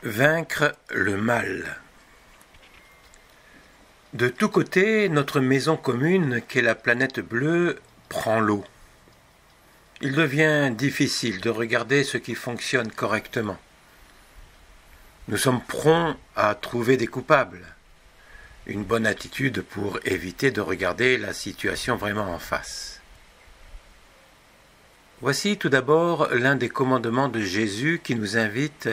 Vaincre le mal. De tous côtés, notre maison commune, qu'est la planète bleue, prend l'eau. Il devient difficile de regarder ce qui fonctionne correctement. Nous sommes prompts à trouver des coupables. Une bonne attitude pour éviter de regarder la situation vraiment en face. Voici tout d'abord l'un des commandements de Jésus qui nous invite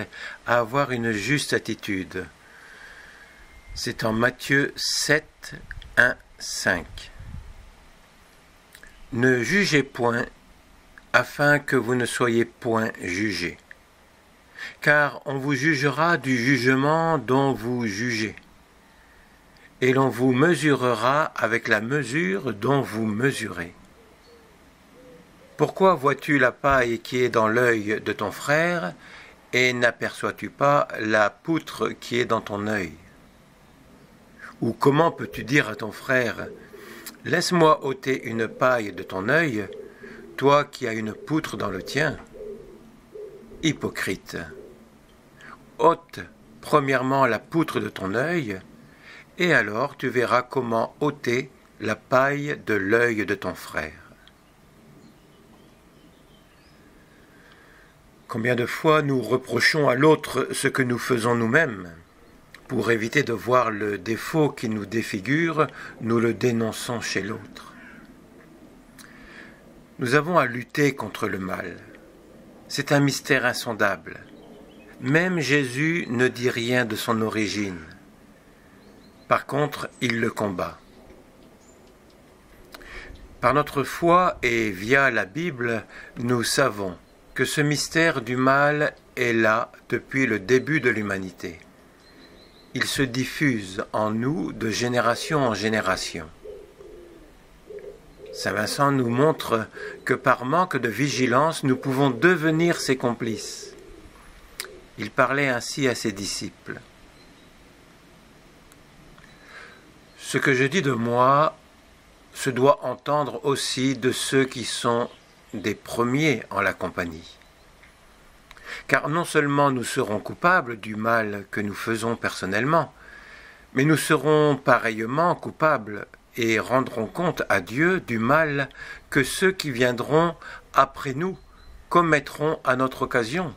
à avoir une juste attitude. C'est en Matthieu 7, 1, 5. Ne jugez point, afin que vous ne soyez point jugés. Car on vous jugera du jugement dont vous jugez, et l'on vous mesurera avec la mesure dont vous mesurez. Pourquoi vois-tu la paille qui est dans l'œil de ton frère, et n'aperçois-tu pas la poutre qui est dans ton œil? Ou comment peux-tu dire à ton frère, « Laisse-moi ôter une paille de ton œil, toi qui as une poutre dans le tien ?» Hypocrite, ôte premièrement la poutre de ton œil, et alors tu verras comment ôter la paille de l'œil de ton frère. Combien de fois nous reprochons à l'autre ce que nous faisons nous-mêmes? Pour éviter de voir le défaut qui nous défigure, nous le dénonçons chez l'autre. Nous avons à lutter contre le mal. C'est un mystère insondable. Même Jésus ne dit rien de son origine. Par contre, il le combat. Par notre foi et via la Bible, nous savons que ce mystère du mal est là depuis le début de l'humanité. Il se diffuse en nous de génération en génération. Saint Vincent nous montre que par manque de vigilance, nous pouvons devenir ses complices. Il parlait ainsi à ses disciples. Ce que je dis de moi se doit entendre aussi de ceux qui sont des premiers en la compagnie. Car non seulement nous serons coupables du mal que nous faisons personnellement, mais nous serons pareillement coupables et rendrons compte à Dieu du mal que ceux qui viendront après nous commettront à notre occasion,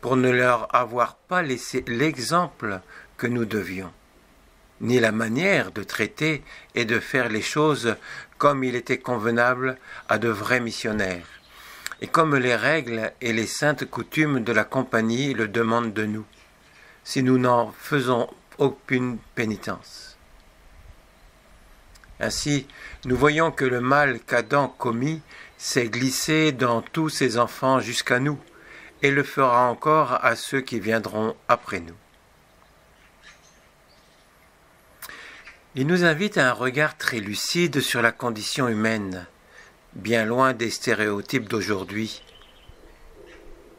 pour ne leur avoir pas laissé l'exemple que nous devions, ni la manière de traiter et de faire les choses comme il était convenable à de vrais missionnaires, et comme les règles et les saintes coutumes de la compagnie le demandent de nous, si nous n'en faisons aucune pénitence. Ainsi, nous voyons que le mal qu'Adam commis s'est glissé dans tous ses enfants jusqu'à nous, et le fera encore à ceux qui viendront après nous. Il nous invite à un regard très lucide sur la condition humaine, bien loin des stéréotypes d'aujourd'hui.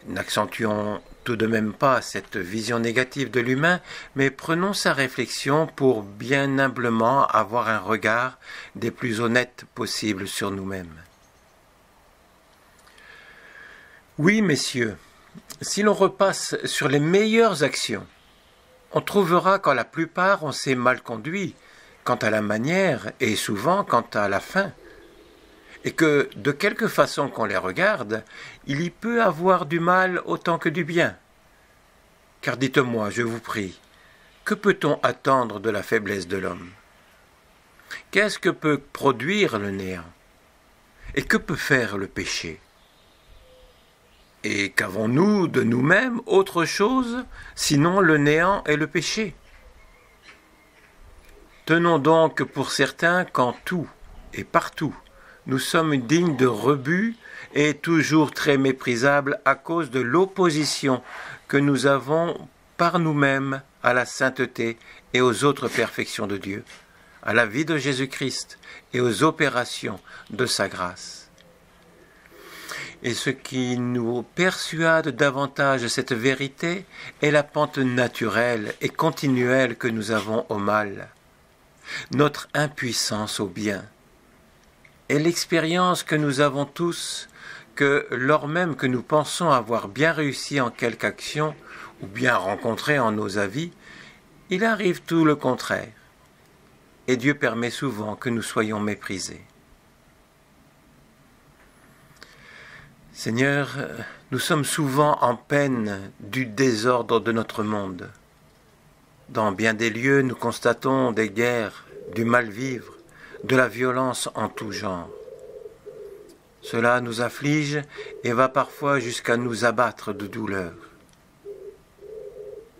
N'accentuons tout de même pas cette vision négative de l'humain, mais prenons sa réflexion pour bien humblement avoir un regard des plus honnêtes possibles sur nous-mêmes. Oui, messieurs, si l'on repasse sur les meilleures actions, on trouvera qu'en la plupart on s'est mal conduit, quant à la manière et souvent quant à la fin, et que, de quelque façon qu'on les regarde, il y peut avoir du mal autant que du bien. Car dites-moi, je vous prie, que peut-on attendre de la faiblesse de l'homme? Qu'est-ce que peut produire le néant? Et que peut faire le péché? Et qu'avons-nous de nous-mêmes autre chose, sinon le néant et le péché? Tenons donc pour certains qu'en tout et partout, nous sommes dignes de rebut et toujours très méprisables à cause de l'opposition que nous avons par nous-mêmes à la sainteté et aux autres perfections de Dieu, à la vie de Jésus-Christ et aux opérations de sa grâce. Et ce qui nous persuade davantage de cette vérité est la pente naturelle et continuelle que nous avons au mal, notre impuissance au bien, et l'expérience que nous avons tous que lors même que nous pensons avoir bien réussi en quelque action ou bien rencontré en nos avis, il arrive tout le contraire. Et Dieu permet souvent que nous soyons méprisés. Seigneur, nous sommes souvent en peine du désordre de notre monde. Dans bien des lieux, nous constatons des guerres, du mal-vivre, de la violence en tout genre. Cela nous afflige et va parfois jusqu'à nous abattre de douleur.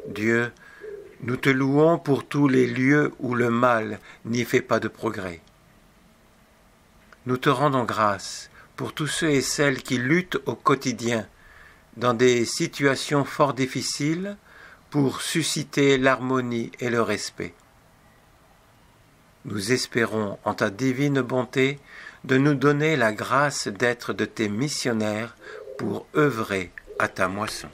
Dieu, nous te louons pour tous les lieux où le mal n'y fait pas de progrès. Nous te rendons grâce pour tous ceux et celles qui luttent au quotidien dans des situations fort difficiles pour susciter l'harmonie et le respect. Nous espérons en ta divine bonté de nous donner la grâce d'être de tes missionnaires pour œuvrer à ta moisson.